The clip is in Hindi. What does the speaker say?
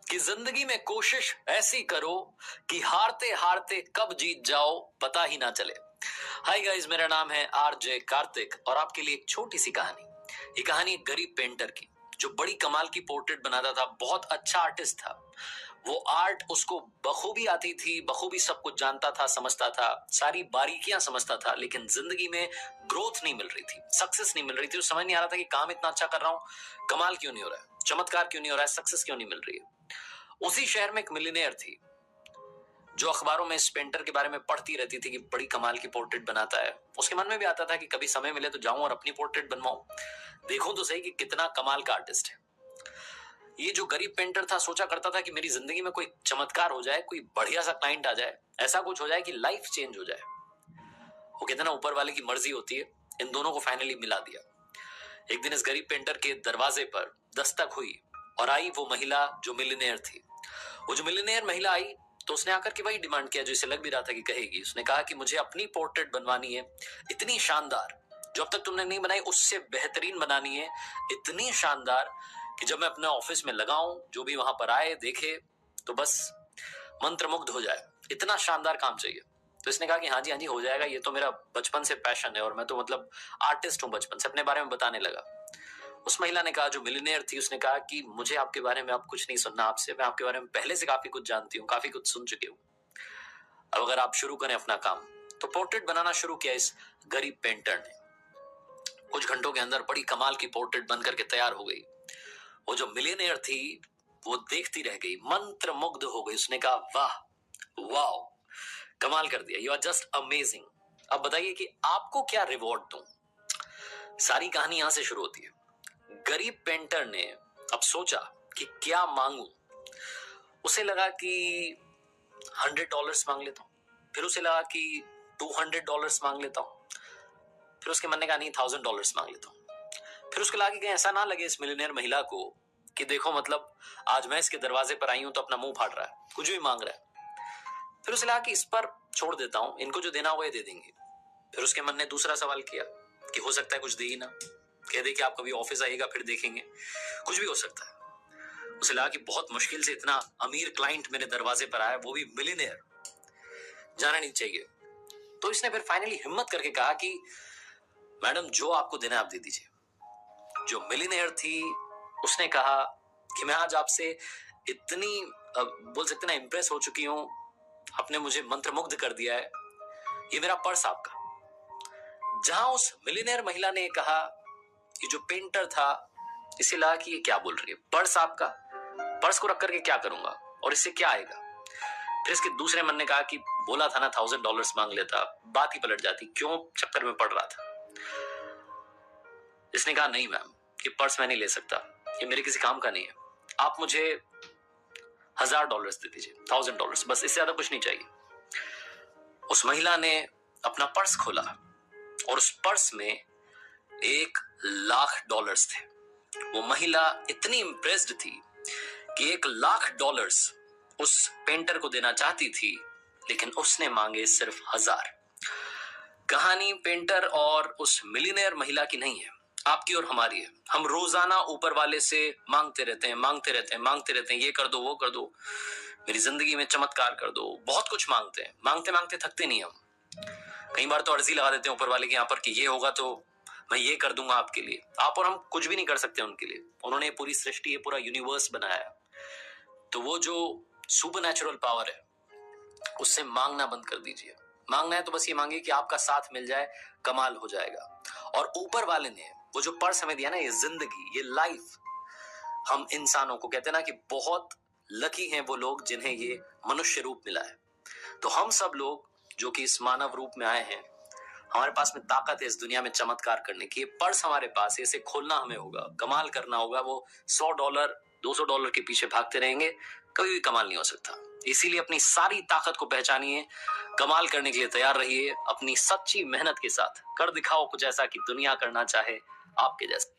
कि जिंदगी में कोशिश ऐसी करो कि हारते हारते कब जीत जाओ पता ही ना चले। हाय गाइस, मेरा नाम है आरजे कार्तिक और आपके लिए एक छोटी सी कहानी। ये कहानी एक गरीब पेंटर की जो बड़ी कमाल की पोर्ट्रेट बनाता था, बहुत अच्छा आर्टिस्ट था। वो आर्ट उसको बखूबी आती थी, बखूबी सब कुछ जानता था, समझता था, सारी बारीकियां समझता था, लेकिन जिंदगी में ग्रोथ नहीं मिल रही थी, सक्सेस नहीं मिल रही थी। समझ नहीं आ रहा था कि काम इतना अच्छा कर रहा हूं, कमाल क्यों नहीं हो रहा है, चमत्कार क्यों नहीं हो रहा है, सक्सेस क्यों नहीं मिल रही है। उसी शहर में एक मिलियनेयर थी जो अखबारों में इस पेंटर के बारे में पढ़ती रहती थी कि बड़ी कमाल की पोर्ट्रेट बनाता है। उसके मन में भी आता था कि कभी समय मिले तो जाऊं और अपनी पोर्ट्रेट बनवाऊं, देखूं तो सही कि कितना कमाल का आर्टिस्ट है। ये जो गरीब पेंटर था सोचा करता था कि मेरी जिंदगी में कोई चमत्कार हो जाए, कोई बढ़िया सा क्लाइंट आ जाए, ऐसा कुछ हो जाए कि लाइफ चेंज हो जाए। वो कहते ना, ऊपर वाले की मर्जी होती है। इन दोनों को फाइनली मिला दिया। एक दिन इस गरीब पेंटर के दरवाजे पर दस्तक हुई और आई वो महिला जो मिलियनेयर थी। वो जो मिलियनेयर महिला आई तो उसने आकर के वही डिमांड किया जो इसे लग भी रहा था कि कहेगी। उसने कहा कि मुझे अपनी पोर्ट्रेट बनवानी है, इतनी शानदार जो अब तक तुमने नहीं बनाई, उससे बेहतरीन बनानी है, इतनी शानदार कि जब मैं अपने ऑफिस में लगाऊं, जो भी वहां पर आए देखे तो बस मंत्रमुग्ध हो जाए। इतना शानदार काम चाहिए। तो इसने कहा कि हाँ जी हो जाएगा, ये तो मेरा बचपन से पैशन है और मैं तो मतलब आर्टिस्ट हूं, बचपन से। अपने बारे में बताने लगा। उस महिला ने कहा, जो मिलियनेयर थी, उसने कहा कि मुझे आपके बारे में अब कुछ नहीं सुनना आपसे, मैं आपके बारे में पहले से काफी कुछ जानती हूँ, काफी कुछ सुन चुकी हूँ। अब अगर आप शुरू करें अपना काम। तो पोर्ट्रेट बनाना शुरू किया इस गरीब पेंटर ने। कुछ घंटों के अंदर बड़ी कमाल की पोर्ट्रेट बनकर के तैयार हो गई। वो जो मिलियनेयर थी वो देखती रह गई, मंत्र मुग्ध हो गई। उसने कहा, वाह वाह, कमाल कर दिया, यू आर जस्ट अमेजिंग। अब बताइए कि आपको क्या रिवॉर्ड दूं। सारी कहानी यहां से शुरू होती है। गरीब पेंटर ने अब सोचा कि क्या मांगू। उसे लगा कि $100 मांग लेता हूं, फिर उसे लगा कि $200 मांग लेता हूं, फिर उसके मन ने कहा नहीं, $1000 मांग लेता हूं। फिर उसके लगा कि कहीं ऐसा ना लगे इस मिलियनेयर महिला को कि देखो मतलब आज मैं इसके दरवाजे पर आई हूं तो अपना मुंह फाड़ रहा है, कुछ भी मांग रहा है। फिर उसे लगा कि इस पर छोड़ देता हूं, इनको जो देना हुआ ये दे देंगे। फिर उसके मन ने दूसरा सवाल किया कि हो सकता है कुछ दे ही ना, कह दे कि आप कभी ऑफिस आइएगा फिर देखेंगे, कुछ भी हो सकता है। उसे लगा कि बहुत मुश्किल से इतना अमीर क्लाइंट मेरे दरवाजे पर आया, वो भी मिलियनेयर, जाना नहीं चाहिए। तो इसने फिर फाइनली हिम्मत करके कहा कि मैडम जो आपको देना है आप दे दीजिए। जो मिलियनेयर थी उसने कहा कि मैं आज आपसे इतनी बोल सकते ना इंप्रेस हो चुकी हूं, आपने मुझे मंत्रमुग्ध कर दिया है, ये मेरा पर्स आपका। जहां उस मिलियनेयर महिला ने कहा कि जो पेंटर था, इसे लगा कि ये क्या बोल रही है, पर्स आपका, पर्स को रख करके क्या करूंगा और इससे क्या आएगा। फिर इसके दूसरे मन ने कहा कि बोला था ना $1000 मांग लेता, बात ही पलट जाती, क्यों चक्कर में पड़ रहा था। इसने कहा नहीं मैम, ये पर्स मैं नहीं ले सकता, ये मेरे किसी काम का नहीं है, आप मुझे $1000 दे दीजिए, $1000, बस, इससे ज्यादा कुछ नहीं चाहिए। उस महिला ने अपना पर्स खोला और उस पर्स में $1,00,000 थे। वो महिला इतनी इंप्रेस्ड थी कि $1,00,000 उस पेंटर को देना चाहती थी, लेकिन उसने मांगे सिर्फ 1000। कहानी पेंटर और उस मिलियनेयर महिला की नहीं है, आपकी और हमारी है। हम रोजाना ऊपर वाले से मांगते रहते हैं, ये कर दो, वो कर दो, मेरी जिंदगी में चमत्कार कर दो, बहुत कुछ मांगते हैं, मांगते मांगते थकते नहीं हम। कई बार तो अर्जी लगा देते हैं ऊपर वाले के यहाँ पर कि ये होगा तो मैं ये कर दूंगा आपके लिए। आप और हम कुछ भी नहीं कर सकते उनके लिए, उन्होंने पूरी सृष्टि, ये पूरा यूनिवर्स बनाया। तो वो जो सुपर नेचुरल पावर है उससे मांगना बंद कर दीजिए। मांगना है तो बस ये मांगिए कि आपका साथ मिल जाए, कमाल हो जाएगा। और ऊपर वाले ने वो जो पर्स हमें दिया ना, ये जिंदगी, ये लाइफ, हम इंसानों को कहते हैं ना कि बहुत लकी हैं वो लोग जिन्हें ये मनुष्य रूप मिला है। तो हम सब लोग जो कि इस मानव रूप में आए हैं, हमारे पास में ताकत है इस दुनिया में चमत्कार करने की। ये पर्स हमारे पास है, इसे खोलना हमें होगा, कमाल करना होगा। वो $100 $200 के पीछे भागते रहेंगे, कभी भी कमाल नहीं हो सकता। इसीलिए अपनी सारी ताकत को पहचानिए, कमाल करने के लिए तैयार रहिए, अपनी सच्ची मेहनत के साथ कर दिखाओ कुछ ऐसा कि दुनिया करना चाहे आपके जैसा।